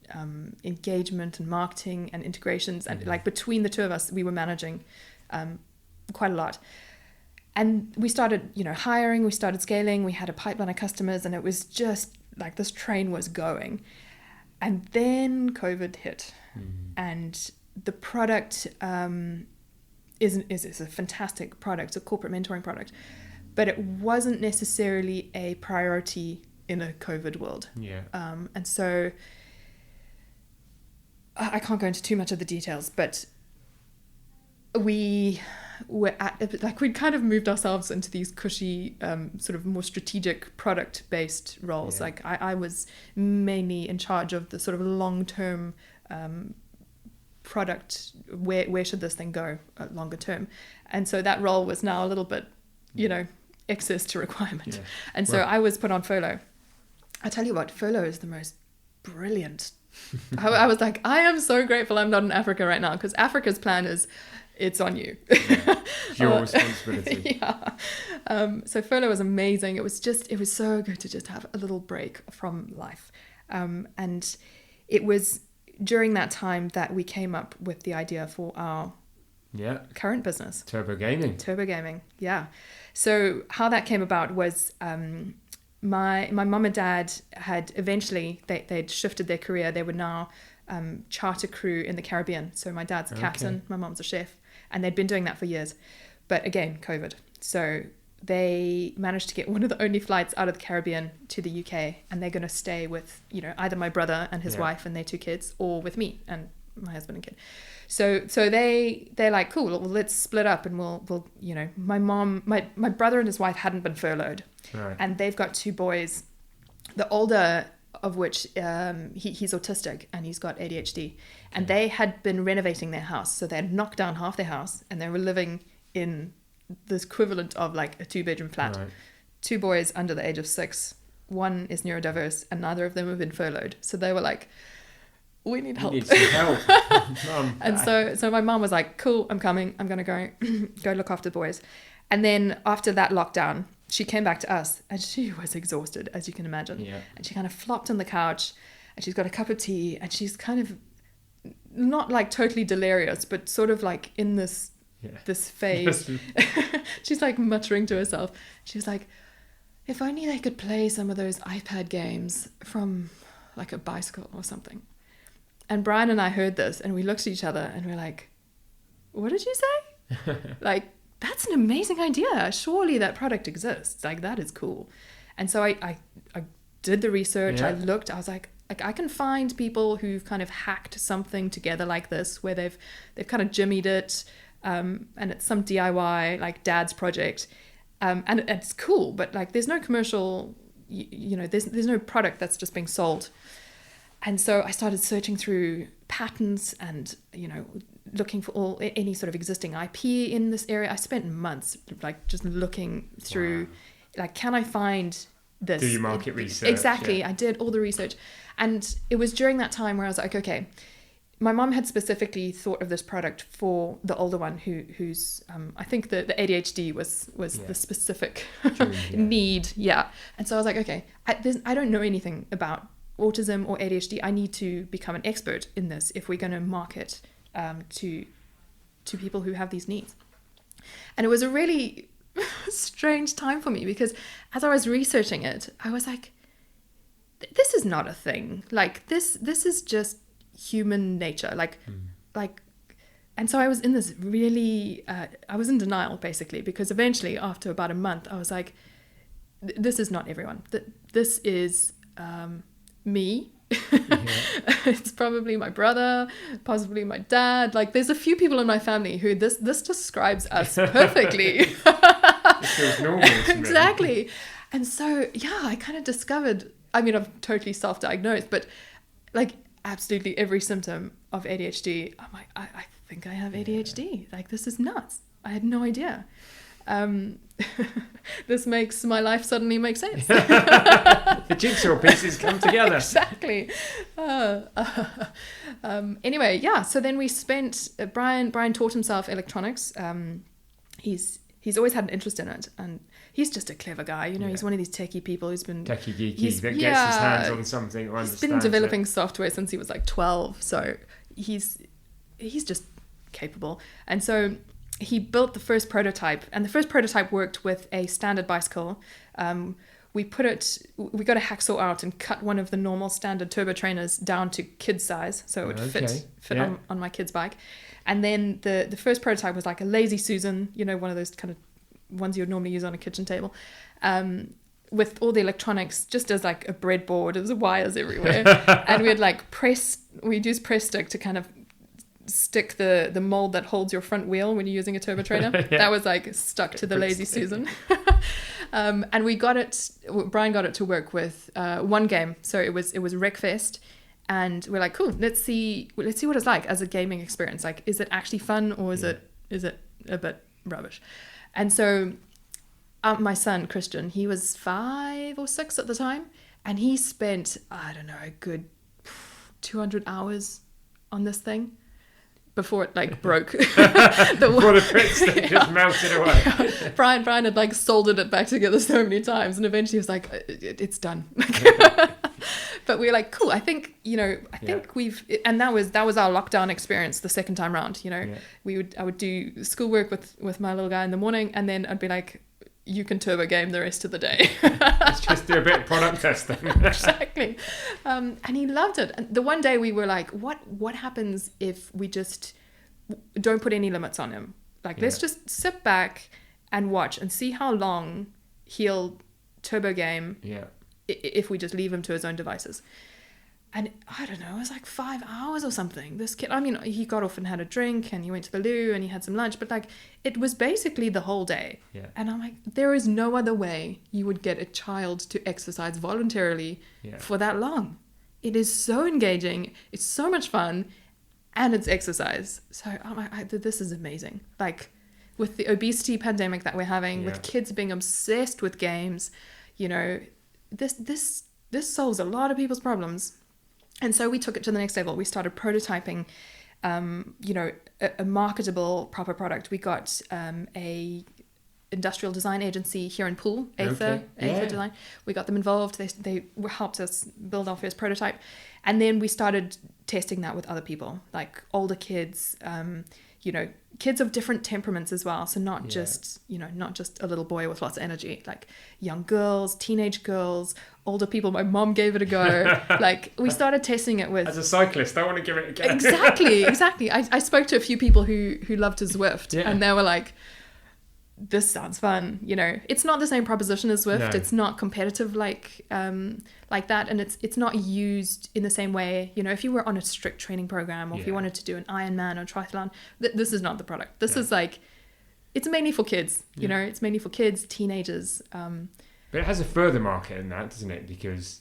engagement and marketing and integrations, and like between the two of us, we were managing quite a lot. And we started, hiring, we started scaling, we had a pipeline of customers, and it was just like this train was going. And then COVID hit, and the product is a fantastic product, a corporate mentoring product, but it wasn't necessarily a priority in a COVID world. Yeah. And so I can't go into too much of the details, but we were we'd kind of moved ourselves into these cushy, sort of more strategic product-based roles. Yeah. Like I was mainly in charge of the sort of long-term product. Where should this thing go longer term? And so that role was now a little bit, excess to requirement. Yeah. And so I was put on furlough. I tell you what, furlough is the most brilliant. I was like, I am so grateful I'm not in Africa right now, because Africa's plan is, it's on you. Yeah. It's your responsibility. Yeah. So furlough was amazing. It was so good to just have a little break from life. And it was during that time that we came up with the idea for our current business. Turbo Gaming. Yeah. So how that came about was my mum and dad had eventually, they'd shifted their career. They were now charter crew in the Caribbean. So my dad's a captain, my mum's a chef, and they'd been doing that for years. But again, COVID. So they managed to get one of the only flights out of the Caribbean to the UK, and they're going to stay with, either my brother and his wife and their 2 kids, or with me and my husband and kid. So they're like, cool, well, let's split up, and we'll my brother and his wife hadn't been furloughed, and they've got 2 boys, the older of which he's autistic and he's got ADHD, and they had been renovating their house. So they had knocked down half their house and they were living in this equivalent of like a 2-bedroom flat. Right. 2 boys under the age of 6. One is neurodiverse, and neither of them have been furloughed. So they were like, we need help. We need some help. And so my mom was like, cool, I'm coming. I'm going to go look after the boys. And then after that lockdown, she came back to us, and she was exhausted, as you can imagine. Yeah. And she kind of flopped on the couch, and she's got a cup of tea, and she's kind of not like totally delirious, but sort of like in this phase. She's like muttering to herself. She was like, if only they could play some of those iPad games from like a bicycle or something. And Brian and I heard this, and we looked at each other and we're like, what did you say? Like, that's an amazing idea. Surely that product exists. Like, that is cool. And so I did the research. I looked. I was like, I can find people who've kind of hacked something together like this, where they've kind of jimmied it, and it's some DIY, like dad's project, and it's cool. But like, there's no commercial, there's no product that's just being sold. And so I started searching through patents and, looking for any sort of existing IP in this area. I spent months like just looking through, like, can I find this? Do your market research. Exactly. Yeah. I did all the research. And it was during that time where I was like, okay, my mom had specifically thought of this product for the older one who's, I think the ADHD was the specific need. Yeah. And so I was like, okay, I don't know anything about autism or ADHD. I need to become an expert in this if we're going to market to people who have these needs. And it was a really strange time for me, because as I was researching it, I was like, this is not a thing. Like, this is just human nature. Like, and so I was in this really, I was in denial, basically, because eventually, after about a month, I was like, this is not everyone. This is me. It's probably my brother, possibly my dad. Like, there's a few people in my family who this describes us perfectly. It feels normal to me. Exactly. And so I kind of discovered, I mean, I'm totally self-diagnosed, but like absolutely every symptom of ADHD, I'm like, I think I have ADHD. Like, this is nuts. I had no idea. This makes my life suddenly make sense. The jigsaw pieces come together. Exactly. Anyway, so then we spent, Brian taught himself electronics. He's always had an interest in it, and he's just a clever guy. He's one of these techie people who's been techie geeky that gets his hands on something or understands. He's been developing software since he was like 12, so he's just capable. And so he built the first prototype, and the first prototype worked with a standard bicycle. We got a hacksaw out and cut one of the normal standard turbo trainers down to kid size, so it would fit on my kid's bike. And then the first prototype was like a lazy Susan, one of those kind of ones you would normally use on a kitchen table, with all the electronics just as like a breadboard. There was wires everywhere. And we'd use press stick to kind of stick the mold that holds your front wheel when you're using a turbo trainer. Yeah. That was like stuck to the Lazy Susan. And Brian got it to work with one game. So it was Wreckfest. And we're like, cool, let's see what it's like as a gaming experience. Like, is it actually fun, or is it a bit rubbish? And so my son, Christian, he was 5 or 6 at the time, and he spent, I don't know, a good 200 hours on this thing before it like broke. Before the bits that just melted away. Yeah. Brian had like soldered it back together so many times, and eventually he was like, it's done. But we were like, cool, I think we've, and that was our lockdown experience the second time round. I would do schoolwork with my little guy in the morning, and then I'd be like, you can turbo game the rest of the day. Let's just do a bit of product testing. Exactly. And he loved it. And the one day we were like, what happens if we just don't put any limits on him? Like, let's just sit back and watch and see how long he'll turbo game if we just leave him to his own devices. And I don't know, it was like 5 hours or something. This kid, I mean, he got off and had a drink, and he went to the loo, and he had some lunch, but like, it was basically the whole day. Yeah. And I'm like, there is no other way you would get a child to exercise voluntarily for that long. It is so engaging, it's so much fun, and it's exercise. So I'm like, this is amazing. Like, with the obesity pandemic that we're having, with kids being obsessed with games, this solves a lot of people's problems. And so we took it to the next level. We started prototyping, a marketable proper product. We got a industrial design agency here in Poole, Aether Design. We got them involved. They helped us build our first prototype. And then we started testing that with other people, like older kids, kids of different temperaments as well. So not just a little boy with lots of energy, like young girls, teenage girls, older people. My mom gave it a go. Like, we started testing it with... As a cyclist, I want to give it a go. Exactly. I spoke to a few people who loved to Zwift, and they were like, this sounds fun. It's not the same proposition as Zwift. No. It's not competitive like that, and it's not used in the same way. If you were on a strict training program, or if you wanted to do an Ironman or triathlon, this is not the product. This is like, it's mainly for kids. It's mainly for kids, teenagers. But it has a further market in that, doesn't it? Because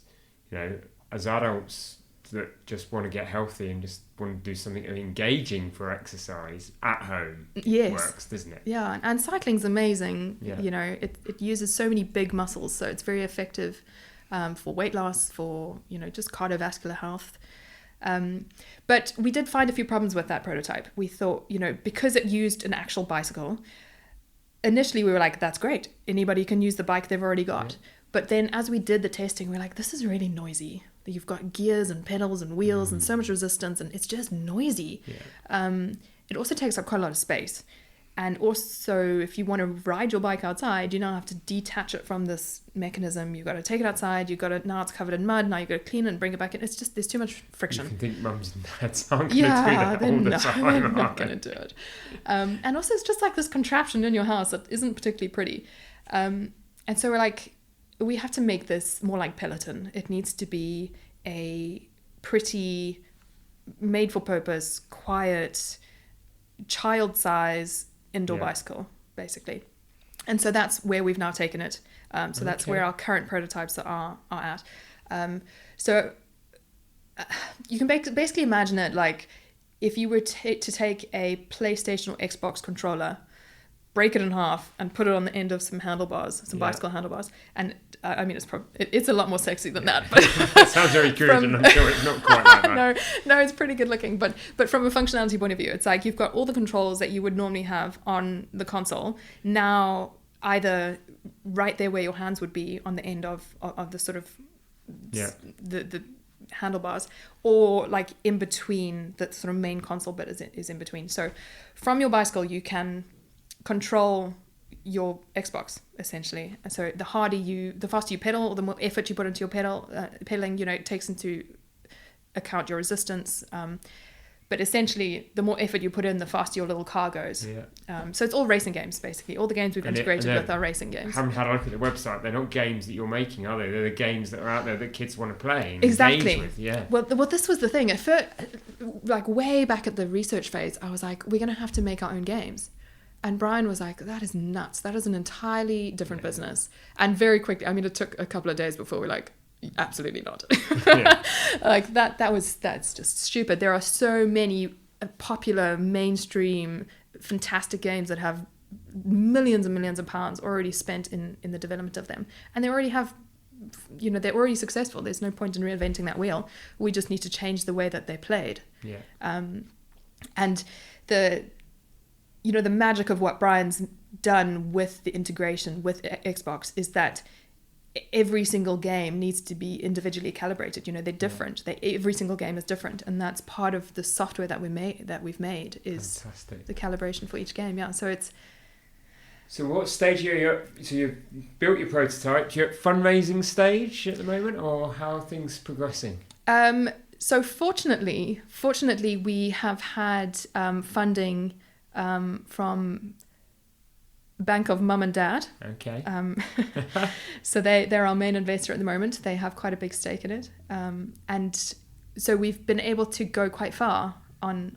as adults that just want to get healthy and just want to do something engaging for exercise at home, works, doesn't it? Yeah, and cycling's amazing. It uses so many big muscles, so it's very effective for weight loss, for just cardiovascular health. But we did find a few problems with that prototype. We thought, because it used an actual bicycle, initially we were like, that's great, anybody can use the bike they've already got. But then as we did the testing, we're like, this is really noisy. You've got gears and pedals and wheels and so much resistance, and it's just noisy. It also takes up quite a lot of space. And also, if you want to ride your bike outside, you now have to detach it from this mechanism. You've got to take it outside. Now it's covered in mud. Now you've got to clean it and bring it back in. It's just, there's too much friction. You can think mums and dads aren't going to do that all the time. They're not going to do it. And also, it's just like this contraption in your house that isn't particularly pretty. And so we're like, we have to make this more like Peloton. It needs to be a pretty, made-for-purpose, quiet, child-size indoor bicycle, basically. And so that's where we've now taken it. So that's where our current prototypes are at. So you can basically imagine it like if you were to take a PlayStation or Xbox controller, break it in half, and put it on the end of some handlebars, some bicycle handlebars. And I mean, it's a lot more sexy than that. But it sounds very crude, and I'm sure it's not quite like that. No, it's pretty good looking. But from a functionality point of view, it's like you've got all the controls that you would normally have on the console now, either right there where your hands would be on the end of the sort of the handlebars, or like in between. The sort of main console bit is in between. So from your bicycle, you can control your Xbox essentially. And so the faster you pedal, or the more effort you put into your pedaling, it takes into account your resistance. But essentially, the more effort you put in, the faster your little car goes. So it's all racing games, basically. All the games we've integrated with are racing games. I haven't had a look at the website. They're not games that you're making, are they? They're the games that are out there that kids want to play and exactly. engage with. Yeah. Well, this was the thing. like way back at the research phase, I was like, we're going to have to make our own games. And Brian was like, that is nuts. That is an entirely different business. And very quickly, I mean, it took a couple of days before we're like, absolutely not. Like that's just stupid. There are so many popular, mainstream, fantastic games that have millions and millions of pounds already spent in the development of them. And they already have, they're already successful. There's no point in reinventing that wheel. We just need to change the way that they're played. Yeah. And the magic of what Brian's done with the integration with Xbox is that every single game needs to be individually calibrated. They're different. Every single game is different, and that's part of the software that we've made is fantastic. The calibration for each game. Yeah. So what stage are you at? So you've built your prototype. You're at fundraising stage at the moment, or how are things progressing? So fortunately, we have had funding from Bank of Mum and Dad. Okay. So they're our main investor at the moment. They have quite a big stake in it, and so we've been able to go quite far on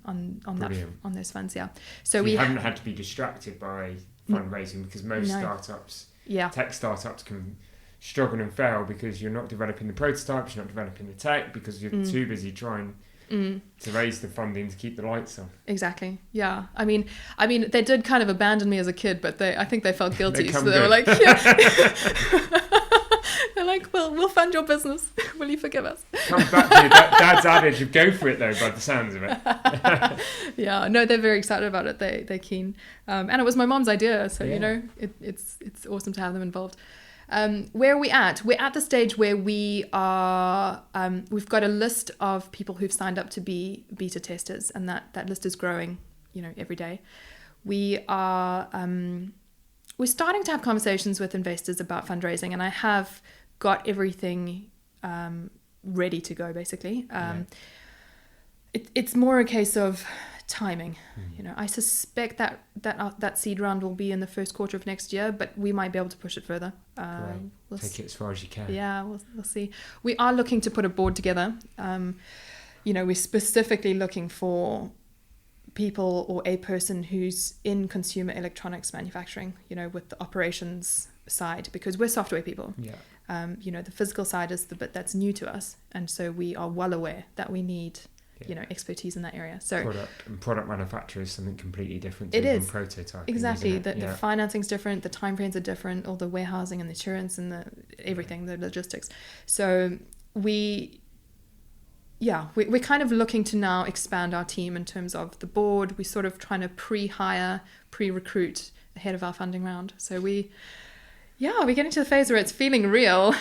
those funds. Yeah. So we haven't had to be distracted by fundraising, because most startups, tech startups, can struggle and fail because you're not developing the prototypes, you're not developing the tech, because you're too busy trying to raise the funding to keep the lights on. Exactly. Yeah. I mean, they did kind of abandon me as a kid, but I think they felt guilty. They so they were like, they're like, well, we'll fund your business. Will you forgive us? Comes back to your dad's adage of go for it, though, by the sounds of it. Yeah. No, they're very excited about it. They're keen. And it was my mom's idea. So, it's awesome to have them involved. Where are we at? We're at the stage where we are, we've got a list of people who've signed up to be beta testers, and that list is growing, every day. We are, we're starting to have conversations with investors about fundraising, and I have got everything ready to go, basically. It's more a case of timing. I suspect that seed round will be in the first quarter of next year, but we might be able to push it further. We'll take it as far as you can. Yeah, we'll see. We are looking to put a board together. We're specifically looking for people or a person who's in consumer electronics manufacturing, with the operations side, because we're software people. The physical side is the bit that's new to us, and so we are well aware that we need expertise in that area. So product manufacture is something completely different to prototyping. Exactly. The financing's different, the timeframes are different, all the warehousing and the insurance and the logistics. So we're kind of looking to now expand our team in terms of the board. We're sort of trying to pre-recruit ahead of our funding round. So we're getting to the phase where it's feeling real.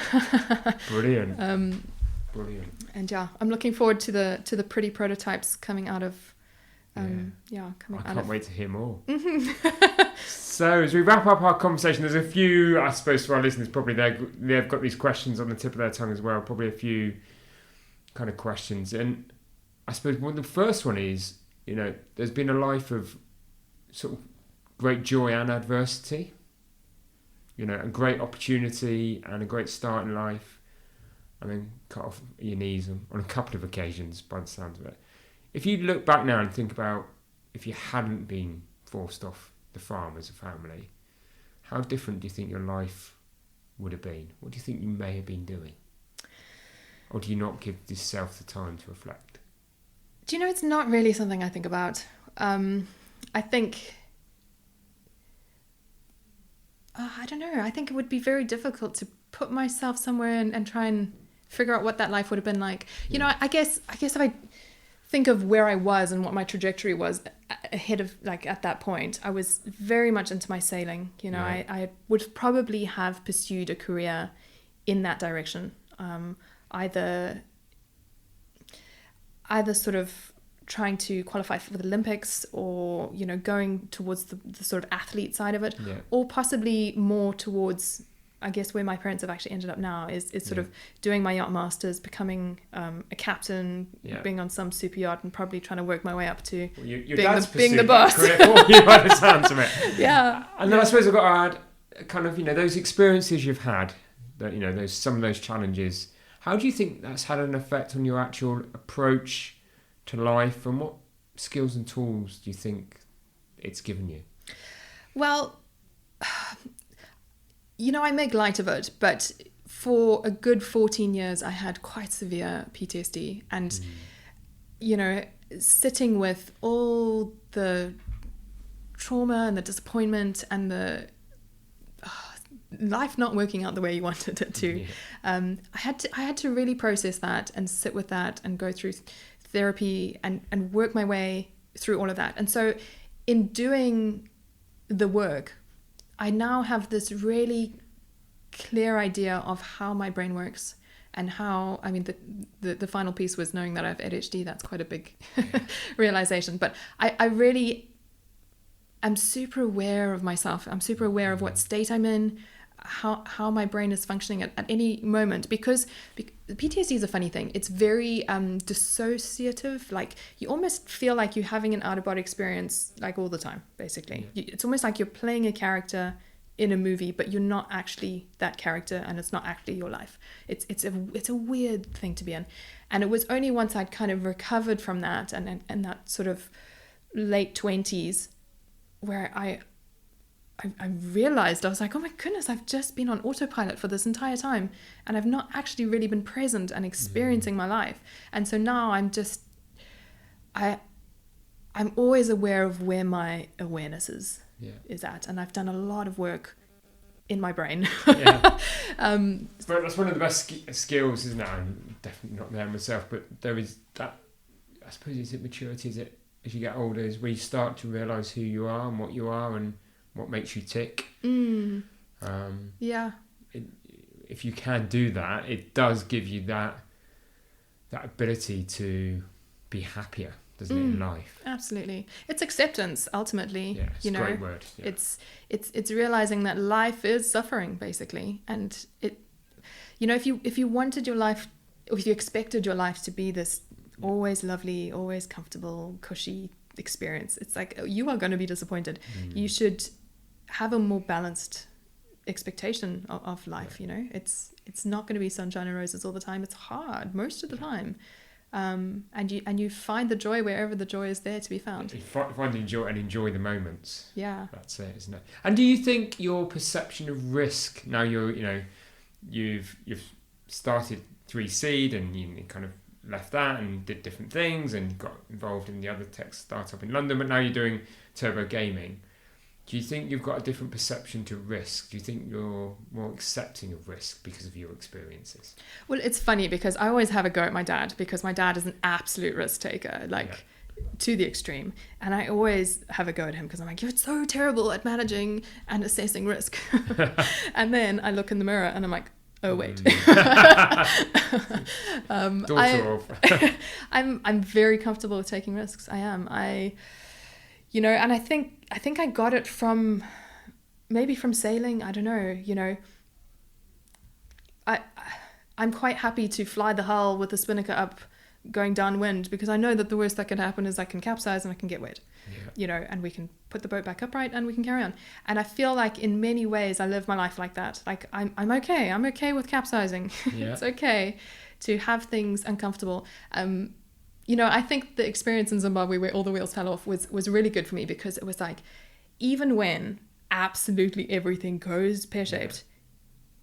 Brilliant. Brilliant. And I'm looking forward to the pretty prototypes coming out of I can't wait to hear more. So as we wrap up our conversation, there's a few, I suppose, for our listeners, probably they've got these questions on the tip of their tongue as well, probably a few kind of questions. And I suppose the first one is, there's been a life of sort of great joy and adversity, a great opportunity and a great start in life, and then cut off your knees on a couple of occasions, by the sounds of it. If you look back now and think about if you hadn't been forced off the farm as a family, how different do you think your life would have been? What do you think you may have been doing? Or do you not give yourself the time to reflect? Do you know, it's not really something I think about. I think... I don't know. I think it would be very difficult to put myself somewhere and try and figure out what that life would have been like. I guess if I think of where I was and what my trajectory was ahead of, at that point, I was very much into my sailing. I would probably have pursued a career in that direction. Either sort of trying to qualify for the Olympics, or going towards the sort of athlete side of it, or possibly more towards, I guess, where my parents have actually ended up now is sort of doing my yacht masters, becoming a captain, being on some super yacht, and probably trying to work my way up to being the boss. Career for you by the sounds of it. Yeah. And then I suppose I've got to add kind of those experiences you've had, that some of those challenges. How do you think that's had an effect on your actual approach to life, and what skills and tools do you think it's given you? Well, I make light of it, but for a good 14 years, I had quite severe PTSD. And, sitting with all the trauma and the disappointment and the life not working out the way you wanted it to, I had to really process that and sit with that and go through therapy and work my way through all of that. And so in doing the work, I now have this really clear idea of how my brain works and how, the final piece was knowing that I have ADHD. That's quite a big realization. But I really am super aware of myself. I'm super aware of what state I'm in, how my brain is functioning at any moment, because PTSD is a funny thing. It's very dissociative. Like, you almost feel like you're having an out-of-body experience like all the time, basically. It's almost like you're playing a character in a movie, but you're not actually that character, and it's not actually your life. It's a weird thing to be in. And it was only once I'd kind of recovered from that and that sort of late 20s where I realized, I was like, oh my goodness, I've just been on autopilot for this entire time, and I've not actually really been present and experiencing my life. And so now I'm always aware of where my awareness is at, and I've done a lot of work in my brain. But that's one of the best skills, isn't it? I'm definitely not there myself, but there is that, I suppose, is it maturity, is it as you get older, is where you start to realise who you are and what you are and what makes you tick. If you can do that, it does give you that ability to be happier, doesn't it, in life? Absolutely. It's acceptance, ultimately. Yeah, it's a great word. Yeah. It's realizing that life is suffering, basically. And if you wanted your life, or if you expected your life to be this always lovely, always comfortable, cushy experience, it's like, you are going to be disappointed. You should have a more balanced expectation of life. It's not going to be sunshine and roses all the time. It's hard most of the time. And you find the joy wherever the joy is there to be found. You find enjoy the moments. Yeah, that's it, isn't it? And do you think your perception of risk, now you've started 3Seed and you kind of left that and did different things and got involved in the other tech startup in London, but now you're doing Turbo Gaming. Do you think you've got a different perception to risk? Do you think you're more accepting of risk because of your experiences? Well, it's funny because I always have a go at my dad, because my dad is an absolute risk taker, to the extreme. And I always have a go at him because I'm like, you're so terrible at managing and assessing risk. And then I look in the mirror and I'm like, oh wait. I'm very comfortable with taking risks. I am. And I think I got it from sailing. I don't know. I'm quite happy to fly the hull with the spinnaker up, going downwind, because I know that the worst that can happen is I can capsize and I can get wet. And we can put the boat back upright and we can carry on. And I feel like in many ways I live my life like that. Like I'm okay. I'm okay with capsizing. It's okay to have things uncomfortable. I think the experience in Zimbabwe where all the wheels fell off was really good for me, because it was like, even when absolutely everything goes pear-shaped,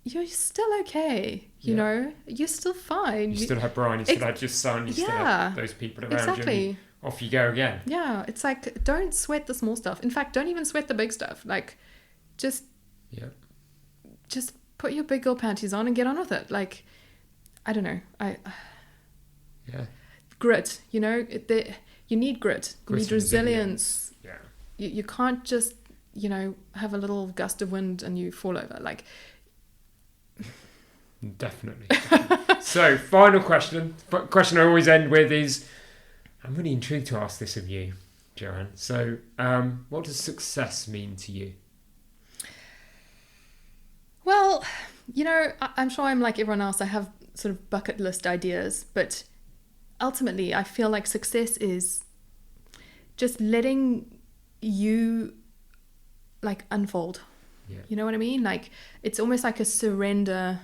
you're still okay. You're still fine. You still have Brian, you still have your son, you still have those people around you. And off you go again. Yeah, it's like, don't sweat the small stuff. In fact, don't even sweat the big stuff. Like, just put your big girl panties on and get on with it. Like, I don't know. Grit, you need grit. You need resilience. You can't just, have a little gust of wind and you fall over. Like, definitely. So, final question I always end with is, I'm really intrigued to ask this of you, Joanne. So, what does success mean to you? Well, I'm sure I'm like everyone else. I have sort of bucket list ideas, but ultimately I feel like success is just letting you unfold. You know what I mean? Like, it's almost like a surrender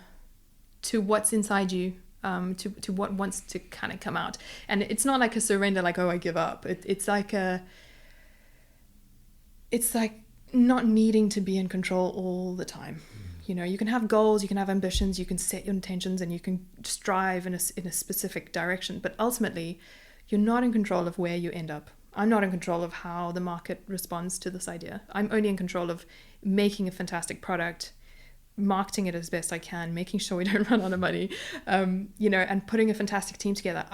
to what's inside you, to what wants to kind of come out. And it's not like a surrender, like, oh, I give up. It's like not needing to be in control all the time. You know, you can have goals, you can have ambitions, you can set your intentions, and you can strive in a specific direction. But ultimately, you're not in control of where you end up. I'm not in control of how the market responds to this idea. I'm only in control of making a fantastic product, marketing it as best I can, making sure we don't run out of money, you know, and putting a fantastic team together.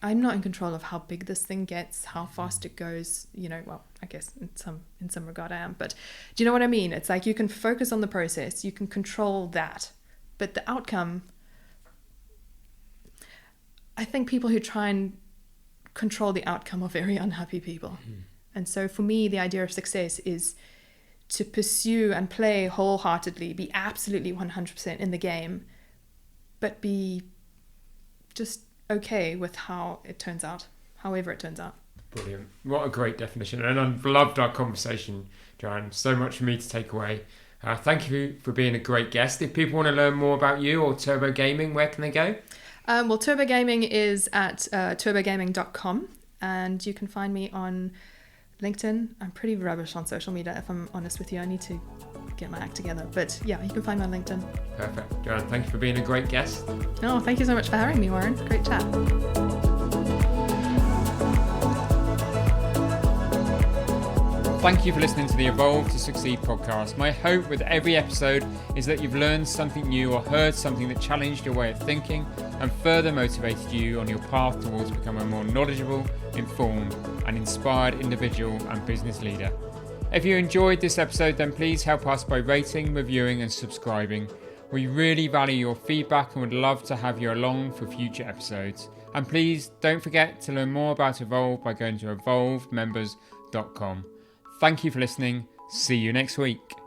I'm not in control of how big this thing gets, how fast it goes, you know. Well, I guess in some regard I am, but do you know what I mean? It's like you can focus on the process, you can control that, but the outcome, I think people who try and control the outcome are very unhappy people. And so for me, the idea of success is to pursue and play wholeheartedly, be absolutely 100% in the game, but be just okay with how it turns out, however it turns out. Brilliant. What a great definition. And I've loved our conversation, Joanne. So much for me to take away. Thank you for being a great guest. If people want to learn more about you or Turbo Gaming, where can they go? Well, Turbo Gaming is at turbogaming.com, and you can find me on LinkedIn. I'm pretty rubbish on social media, if I'm honest with you. I need to get my act together. But yeah, you can find me on LinkedIn. Perfect. Joanne, thank you for being a great guest. Oh, thank you so much for having me, Warren. Great chat. Thank you for listening to the Evolve to Succeed podcast. My hope with every episode is that you've learned something new or heard something that challenged your way of thinking and further motivated you on your path towards becoming a more knowledgeable, informed and inspired individual and business leader. If you enjoyed this episode, then please help us by rating, reviewing and subscribing. We really value your feedback and would love to have you along for future episodes. And please don't forget to learn more about Evolve by going to evolvemembers.com. Thank you for listening. See you next week.